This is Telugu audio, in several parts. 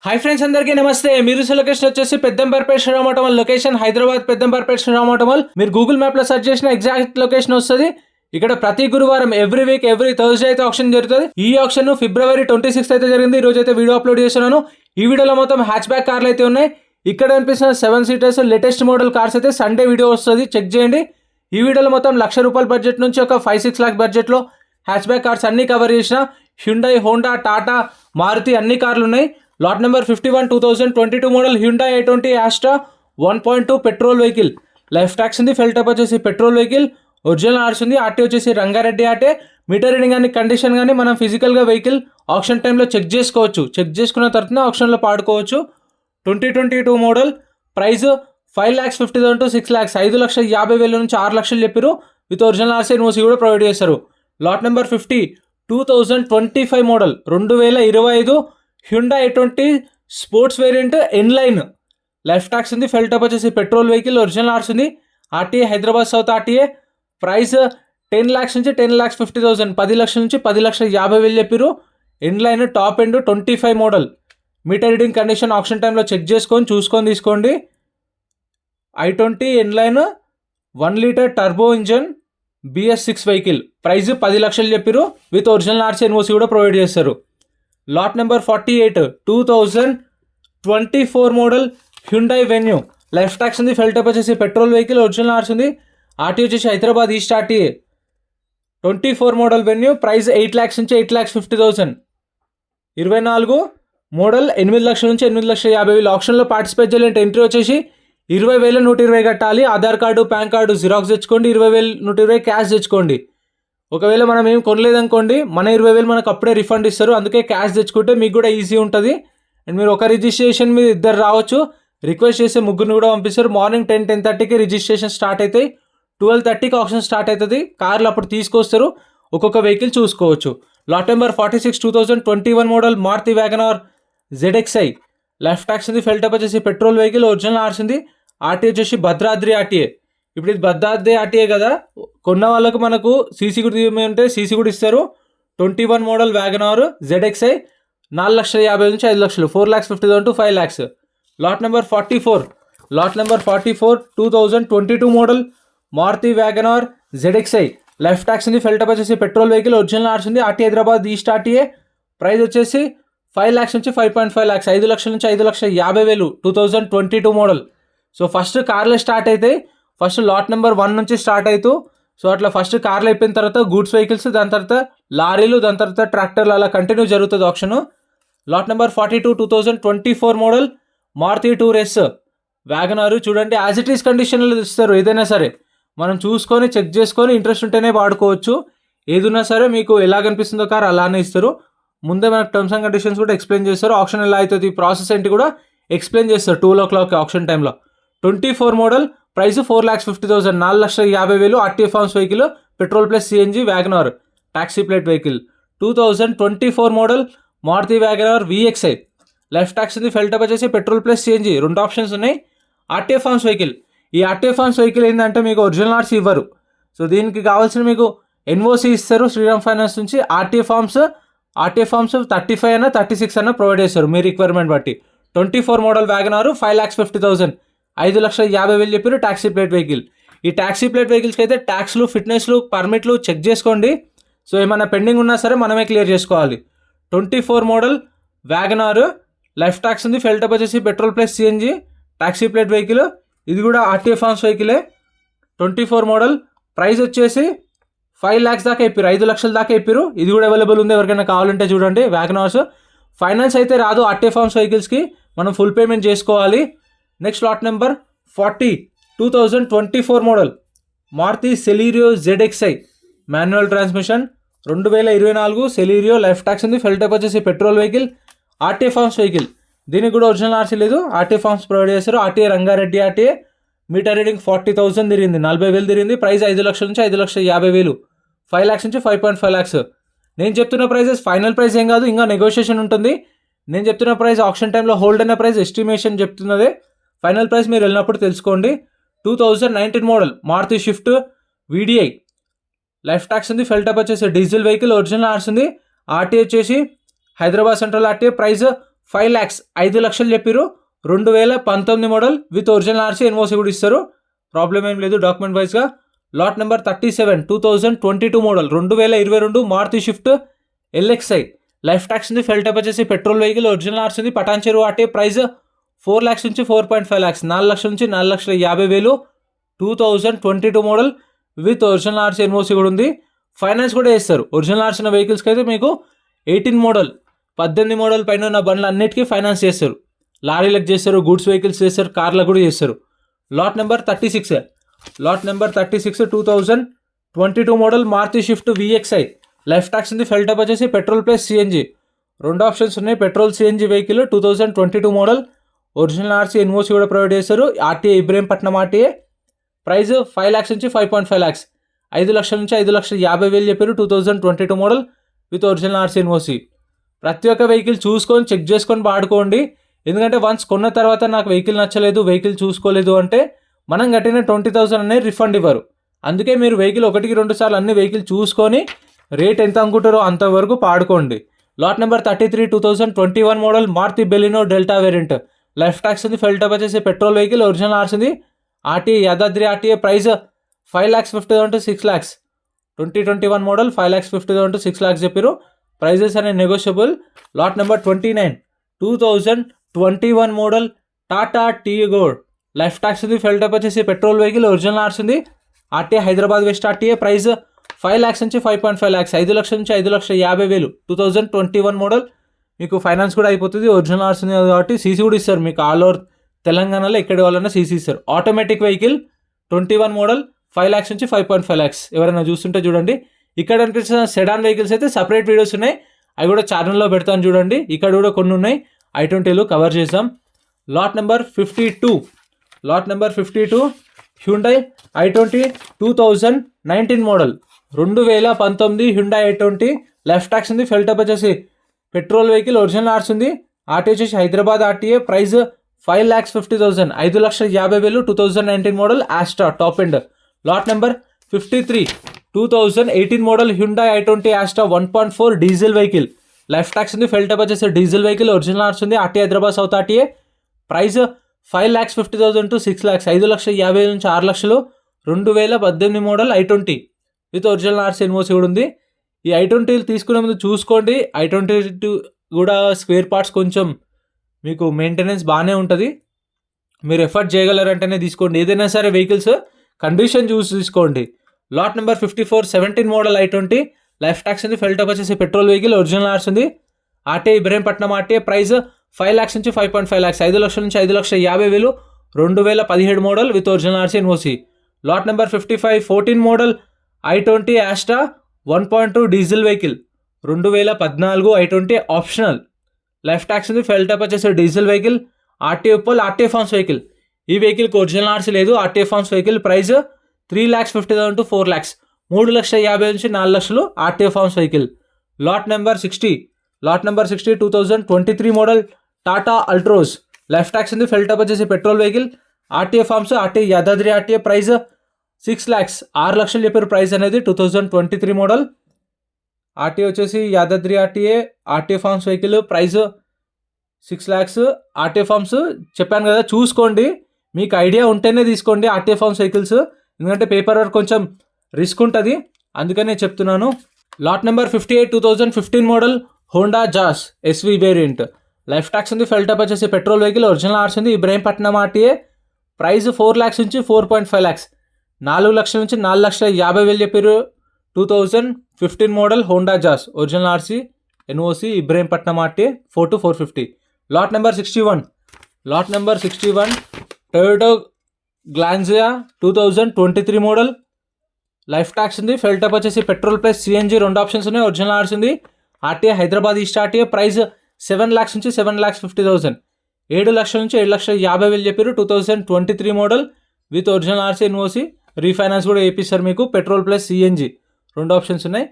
హాయ్ ఫ్రెండ్స్, అందరికీ నమస్తే. మీరు లొకేషన్ వచ్చేసి పెద్దంబర్పేట శ్రీరామటం లొకేషన్, హైదరాబాద్ పెద్దంబర్పేట శ్రీరామటం. మీరు గూగుల్ మ్యాప్లో సెర్చ్ చేసిన ఎగ్జాక్ట్ లొకేషన్ వస్తుంది. ఇక్కడ ప్రతి గురువారం ఎవ్రీ వీక్ ఎవ్రీ థర్స్డే అయితే ఆప్షన్ జరుగుతుంది. ఈ ఆప్షన్ ఫిబ్రవరి 26 అయితే జరిగింది. ఈ రోజు అయితే వీడియో అప్లోడ్ చేస్తున్నాను. ఈ వీడియోలో మొత్తం హ్యాచ్ బ్యాక్ కార్లు అయితే ఉన్నాయి. ఇక్కడ కనిపిస్తున్న 7 సీటర్స్ లేటెస్ట్ మోడల్ కార్స్ అయితే సండే వీడియో వస్తుంది, చెక్ చేయండి. ఈ వీడియోలో మొత్తం ₹1,00,000 బడ్జెట్ నుంచి ఒక 5-6 లాక్ బడ్జెట్లో హ్యాచ్ బ్యాక్ కార్స్ అన్ని కవర్ చేసిన. హ్యుండై, హోండా, టాటా, మారుతి అన్ని కార్లు ఉన్నాయి. Lot number 51 2022 model Hyundai i20 Asta 1.2 petrol vehicle. Life tax ఉంది. ఫెల్ టైప్ వచ్చేసి పెట్రోల్ వెహికల్. ఒరిజినల్ ఆర్స్ ఉంది. ఆర్టీ వచ్చేసి రంగారెడ్డి ఆర్టే. మీటర్ రీడింగ్ కానీ కండిషన్ కానీ మనం ఫిజికల్గా వెహికల్ ఆప్షన్ టైంలో చెక్ చేసుకోవచ్చు. చెక్ చేసుకున్న తర్వాత ఆప్షన్లో పాడుకోవచ్చు. 2022 మోడల్. Price 5,50,000 to 6,00,000. 5,50,000 నుంచి 6 లక్షలు చెప్పారు. విత్ ఒరిజినల్ ఆర్సీ ఎన్ఓసీ కూడా ప్రొవైడ్ చేస్తారు. Lot number 50 2025 model 2025 Hyundai i20 sports variant N Line. Life tax ఉంది. ఫెల్ టైప్ వచ్చేసి పెట్రోల్ వెహికల్. ఒరిజినల్ ఆర్స్ ఉంది. RTA Hyderabad south RTA. Price 10 lakhs నుంచి 10,50,000. 10 లక్షల నుంచి 10,50,000 చెప్పారు. N Line top end 25 model. Meter reading condition option టైంలో చెక్ చేసుకొని చూసుకొని తీసుకోండి. i20 N Line 1 litre turbo engine BS6 vehicle. Price 10 లక్షలు చెప్పారు. విత్ ఒరిజినల్ ఆర్సీ ఎన్ఓసీ కూడా ప్రొవైడ్ చేస్తారు. Lot number 48 2024 model Hyundai venue. Life tax ఉంది. ఫెల్ టైప్ వచ్చేసి పెట్రోల్ వెహికల్. ఒరిజినల్ ఆర్స్ ఉంది. ఆర్టీ వచ్చేసి Hyderabad east RTA. 24 model venue. Price 8 lakhs నుంచి 8,50,000. 24 మోడల్ 8 లక్షల నుంచి 8,50,000. ఆప్షన్లో పార్టిసిపేట్ చేయాలంటే ఎంట్రీ వచ్చేసి 20,120 కట్టాలి. Aadhaar card, pan card xerox తెచ్చుకోండి. 20,120 క్యాష్ తెచ్చుకోండి. ఒకవేళ మనం ఏం కొనలేదనుకోండి, మన 20,000 మనకు అప్పుడే రిఫండ్ ఇస్తారు. అందుకే క్యాష్ తెచ్చుకుంటే మీకు కూడా ఈజీ ఉంటుంది. అండ్ మీరు ఒక రిజిస్ట్రేషన్ మీద 2 రావచ్చు. రిక్వెస్ట్ చేస్తే 3 కూడా పంపిస్తారు. మార్నింగ్ 10-10:30కి రిజిస్ట్రేషన్ స్టార్ట్ అవుతాయి. 12:30కి ఆప్షన్ స్టార్ట్ అవుతుంది. కార్లు అప్పుడు తీసుకొస్తారు. ఒక్కొక్క వెహికల్ చూసుకోవచ్చు. Lot number 46 2021 model Maruti WagonR ZXi. Life tax ఉంది. ఫెల్ టైప్ వచ్చేసి పెట్రోల్ వెహికల్. ఒరిజినల్ ఆర్స్ ఉంది. ఆర్టీ వచ్చేసి భద్రాద్రి ఆర్టీఏ. ఇప్పుడు ఇది భద్రాద్రి ఆర్టీఏ కదా, కొన్న వాళ్ళకు మనకు సీసీ కూడా తీయమంటే సీసీ కూడా ఇస్తారు. 21 మోడల్ వ్యాగనార్ ZXi 4,50,000 నుంచి 5 లక్షలు. 4,50,000 to 5 lakhs. Lot number 44 2022 model Maruti WagonR ZXi. Life tax ఉంది. ఫెల్ టైప్ వచ్చేసి పెట్రోల్ వెహికల్. ఒరిజినల్ ఆర్స్ ఉంది. RT Hyderabad east RTA. Price వచ్చేసి 5 lakhs నుంచి 5.5 lakhs. 5 లక్షల నుంచి 5,50,000. 2022 మోడల్. సో ఫస్ట్ కార్లే స్టార్ట్ అవుతాయి. ఫస్ట్ లాట్ నెంబర్ 1 నుంచి స్టార్ట్ అవుతూ, సో అట్లా ఫస్ట్ కార్లు అయిపోయిన తర్వాత గూడ్స్ వెహికల్స్, దాని తర్వాత లారీలు, దాని తర్వాత ట్రాక్టర్లు, అలా కంటిన్యూ జరుగుతుంది option. Lot number 42 2024 model Maruti Tour S Wagon R. చూడండి, యాజ్ ఇట్ ఈస్ కండిషన్లో ఇస్తారు. ఏదైనా సరే మనం చూసుకొని చెక్ చేసుకొని ఇంట్రెస్ట్ ఉంటేనే వాడుకోవచ్చు. ఏదున్నా సరే మీకు ఎలా కనిపిస్తుందో కార్ అలానే ఇస్తారు. ముందే మనకు టర్మ్స్ అండ్ కండిషన్స్ కూడా ఎక్స్ప్లెయిన్ చేస్తారు. ఆప్షన్ ఎలా అవుతుంది, ప్రాసెస్ ఏంటి కూడా ఎక్స్ప్లెయిన్ చేస్తారు 12 o'clock ఆప్షన్ టైంలో. 24 model. Price 4,50,000. 4,50,000. RTA forms vehicle. Petrol plus CNG WagonR taxi plate vehicle. 2024 model Maruti WagonR VXi. Life tax ఉంది. ఫెల్ టైప్ వచ్చేసి పెట్రోల్ ప్లస్ సిఎన్జి 2 ఆప్షన్స్ ఉన్నాయి. RTA forms vehicle. ఈ ఆర్టీఏ ఫార్మ్స్ వెహికల్ ఏంటంటే మీకు ఒరిజినల్ ఆర్సీ ఇవ్వరు. సో దీనికి కావాల్సిన మీకు ఎన్ఓసీ ఇస్తారు శ్రీరామ్ ఫైనాన్స్ నుంచి. ఆర్టీఏ ఫార్మ్స్ 35 అయినా 36 అయినా ప్రొవైడ్ చేస్తారు మీ రిక్వైర్మెంట్ బట్టి. 24 మోడల్ వ్యాగనార్ 5,50,000. 5,50,000 చెప్పారు. Taxi plate vehicle. ఈ ట్యాక్సీ ప్లేట్ వెహికల్స్కి అయితే ట్యాక్స్లు, ఫిట్నెస్లు, పర్మిట్లు చెక్ చేసుకోండి. సో ఏమైనా పెండింగ్ ఉన్నా సరే మనమే క్లియర్ చేసుకోవాలి. 24 మోడల్ వ్యాగనార్. లైఫ్ ట్యాక్స్ ఉంది. ఫెల్ టైప్ వచ్చేసి petrol plus CNG taxi plate vehicle. ఇది కూడా ఆర్టీఏ ఫార్మ్స్ వెహికలే. 24 మోడల్. ప్రైస్ వచ్చేసి 5 lakhs దాకా చెప్పారు. 5 లక్షల దాకా చెప్పారు. ఇది కూడా అవైలబుల్ ఉంది, ఎవరికైనా కావాలంటే చూడండి. వ్యాగనార్స్ ఫైనాన్స్ అయితే రాదు. ఆర్టీఏ ఫార్మ్స్ వెహికల్స్కి మనం ఫుల్ పేమెంట్ చేసుకోవాలి. Next lot number 40 2024 model Maruti Celerio ZXi manual transmission. 2024 Celerio. Life tax ఉంది. ఫెల్ టైప్ వచ్చేసి petrol vehicle. RTA forms vehicle. దీనికి కూడా ఒరిజినల్ ఆర్సీ లేదు. ఆర్టీఏ ఫార్మ్స్ ప్రొవైడ్ చేస్తారు. RTA Rangareddy RTA. Meter reading 40,000 తిరిగింది. 40,000 తిరిగింది. ప్రైస్ 5 లక్షల నుంచి 5,50,000. 5 lakhs నుంచి 5.5 lakhs. నేను చెప్తున్న ప్రైజెస్ ఫైనల్ ప్రైస్ ఏం కాదు, ఇంకా నెగోషియేషన్ ఉంటుంది. నేను చెప్తున్న ప్రైస్ ఆప్షన్ టైంలో హోల్డ్ అయిన ప్రైస్ ఎస్టిమేషన్ చెప్తున్నదే. ఫైనల్ ప్రైస్ మీరు వెళ్ళినప్పుడు తెలుసుకోండి. 2019 model Maruti Swift VDI. Life tax ఉంది. ఫెల్ టైప్ వచ్చేసి డీజిల్ వెహికల్. ఒరిజినల్ ఆర్స్ ఉంది. ఆర్టీ వచ్చేసి Hyderabad central RTA. Price 5 lakhs 5 లక్షలు చెప్పారు. 2019 model with original RC NOC కూడా ఇస్తారు. ప్రాబ్లం ఏం లేదు డాక్యుమెంట్ వైజ్గా. Lot number 37 2022 model 2022 Maruti Swift LXi. Life tax ఉంది, ఫెల్ టైప్ వచ్చేసి పెట్రోల్ వెహికల్, ఒరిజినల్ ఆర్సీ ఉంది, పటాన్ చెరువు ఆర్టీ. ప్రైస్ 4 lakhs నుంచి 4.5 lakhs, 4 లక్షల నుంచి 4,50,000. 2022 model with original RC NOC కూడా ఉంది. ఫైనాన్స్ కూడా చేస్తారు. ఒరిజినల్ ఆర్సీ ఉన్న వెహికల్స్కి అయితే మీకు 18 మోడల్ 18 మోడల్ పైన ఉన్న బండ్లు అన్నిటికీ ఫైనాన్స్ చేస్తారు. లారీలకు చేస్తారు, గూడ్స్ వెహికల్స్ చేస్తారు, కార్లకు కూడా చేస్తారు. Lot number 36 2022 model Maruti Swift VXi. Life tax ఉంది, ఫెల్ టైప్ వచ్చేసి పెట్రోల్ ప్లస్ సిఎన్జి. 2 ఆప్షన్స్ ఉన్నాయి. Petrol CNG vehicle 2022 model, original RC NOC కూడా ప్రొవైడ్ చేస్తారు. RTA Ibrahimpatnam RTA. Price 5 lakhs నుంచి 5.5 lakhs, 5 లక్షల నుంచి 5,50,000 చెప్పారు. 2022 model with original RC NOC. ప్రతి ఒక్క వెహికల్ చూసుకొని చెక్ చేసుకొని వాడుకోండి. ఎందుకంటే వన్స్ కొన్న తర్వాత నాకు వెహికల్ నచ్చలేదు, వెహికల్ చూసుకోలేదు అంటే మనం కట్టిన 20,000 అనేది రిఫండ్ ఇవ్వరు. అందుకే మీరు వెహికల్ 1-2 సార్లు అన్ని వెహికల్ చూసుకొని రేట్ ఎంత అనుకుంటారో అంతవరకు పాడుకోండి. Lot number 33 2021 model Maruti Baleno Delta variant. Life tax ఉంది, ఫెల్ టైప్ వచ్చేసి పెట్రోల్ వెహికల్, ఒరిజినల్ ఆర్సీ ఉంది, RT Yadadri RTA. Price 5,50,000 to 6 lakhs. 2021 model 5,50,000 to 6 lakhs చెప్పారు. ప్రైజెస్ అనేవి negotiable. Lot number 29 2021 model Tata Tiago. Life tax ఉంది, ఫెల్ టైప్ వచ్చేసి పెట్రోల్ వెహికల్, ఒరిజినల్ ఆర్సీ ఉంది, RTA Hyderabad west RTA. Price 5 lakhs నుంచి 5.5 lakhs, 5 లక్షల నుంచి 5,50,000. 2021 మోడల్ మీకు ఫైనాన్స్ కూడా అయిపోతుంది. ఒరిజినల్ ఆర్సీ ఉంది కాబట్టి సీసీ కూడా ఇస్తారు మీకు. ఆల్ ఓవర్ తెలంగాణలో ఎక్కడి వాళ్ళైనా సీసీ ఇస్తారు. ఆటోమేటిక్ వెహికల్ 21 మోడల్ 5 lakhs నుంచి 5.5 lakhs. ఎవరైనా చూస్తుంటే చూడండి. ఇక్కడ అనిపిస్తున్న సెడాన్ వెహికల్స్ అయితే సపరేట్ వీడియోస్ ఉన్నాయి, అవి కూడా ఛానల్లో పెడతాను చూడండి. ఇక్కడ కూడా కొన్ని ఉన్నాయి, i20లు కవర్ చేసాం. Lot number 52 Hyundai i20 2019 model 2019 Hyundai i20. Life tax ఉంది, ఫెల్ టైప్ వచ్చేసి పెట్రోల్ వెహికల్, ఒరిజినల్ ఆర్సీ ఉంది, ఆర్టీ వచ్చేసి Hyderabad RTA. Price 5,50,000, 5,50,000. 2019 model Astra top end. Lot number 53 2018 model Hyundai i20 Astra 1.4 diesel vehicle. Life tax ఉంది, ఫెల్ టైప్ వచ్చేసి డీజిల్ వెహికల్, ఒరిజినల్ ఆర్సీ ఉంది, RT Hyderabad south RTA. Price 5,50,000 to 6 lakhs, 5,50,000 నుంచి 6 లక్షలు. 2018 model i20 with original RC NOC కూడా ఉంది. ఈ i20 తీసుకునే ముందు చూసుకోండి. i20 కూడా స్పేర్ పార్ట్స్ కొంచెం మీకు మెయింటెనెన్స్ బాగానే ఉంటుంది. మీరు ఎఫర్ట్ చేయగలరంటేనే తీసుకోండి. ఏదైనా సరే వెహికల్స్ కండిషన్ చూసి తీసుకోండి. Lot number 54 17 model i20. Life tax ఉంది, ఫెల్ టైప్ వచ్చేసి పెట్రోల్ వెహికల్, ఒరిజినల్ ఆర్సీ ఉంది, RTA Ibrahimpatnam RTA. Price 5 lakhs నుంచి 5.5 lakhs, 5 లక్షల నుంచి 5,50,000. 2017 model with original RC NOC. Lot number 55 14 model i20 Asta 1.2 diesel vehicle. 2014 i20 optional. Life tax ఉంది, ఫెల్ టైప్ వచ్చేసి diesel vehicle, RTA Uppal, RTA forms vehicle. ఈ వెహికల్కి ఒరిజినల్ ఆర్సీ లేదు, RTA forms vehicle. Price 3,50,000 to 4 lakhs, 3,50,000 నుంచి 4 లక్షలు. RTA forms vehicle. Lot number 60 2023 model Tata Altroz. Life tax ఉంది, ఫెల్ టైప్ వచ్చేసి petrol vehicle, RTA forms, RTA Yadadri RTA. Price 6 lakhs, 6 లక్షలు చెప్పారు ప్రైస్ అనేది. 2023 మోడల్ ఆర్టీఏ వచ్చేసి Yadadri RTA, RTA forms vehicle. Price 6 lakhs. RTA forms చెప్పాను కదా, చూసుకోండి. మీకు ఐడియా ఉంటేనే తీసుకోండి ఆర్టీఏ ఫార్మ్స్ వెహికల్స్, ఎందుకంటే పేపర్ వర్క్ కొంచెం రిస్క్ ఉంటుంది, అందుకనే చెప్తున్నాను. Lot number 58 2015 model Honda Jazz SV variant. Life tax ఉంది, ఫెల్ టైప్ వచ్చేసి పెట్రోల్ వెహికల్, ఒరిజినల్ ఆర్సీ ఉంది, ఇబ్రహీంపట్నం ఆర్టీఏ. ప్రైస్ 4 lakhs నుంచి 4.5 lakhs, 4 లక్షల నుంచి 4,50,000 చెప్పారు. 2015 model Honda Jazz, original RC NOC, Ibrahimpatnam RTA. 4 to 450. Lot number 61 Toyota Glanza 2023 model. Life tax ఉంది, ఫెల్ టైప్ వచ్చేసి పెట్రోల్ ప్లస్ సిఎన్జి. 2 ఆప్షన్స్ ఉన్నాయి. ఒరిజినల్ ఆర్సీ ఉంది, RTA Hyderabad east RTA. Price 7 lakhs నుంచి 7,50,000, 7 లక్షల నుంచి 7,50,000 చెప్పారు. 2023 model with original RC NOC. Refinance కూడా వేపిస్తారు మీకు. పెట్రోల్ ప్లస్ సిఎన్జి 2 ఆప్షన్స్ ఉన్నాయి.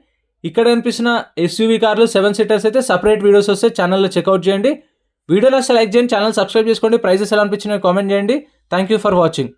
ఇక్కడ కనిపిస్తున్న ఎస్యూవీ కార్లు 7 సీటర్స్ అయితే సపరేట్ వీడియోస్ వస్తే ఛానల్లో చెక్అవుట్ చేయండి. వీడియోలో లైక్ చేయండి, ఛానల్ సబ్స్క్రైబ్ చేసుకోండి. ప్రైజెస్ ఎలా అనిపించినాయో కామెంట్ చేయండి. Thank you for watching.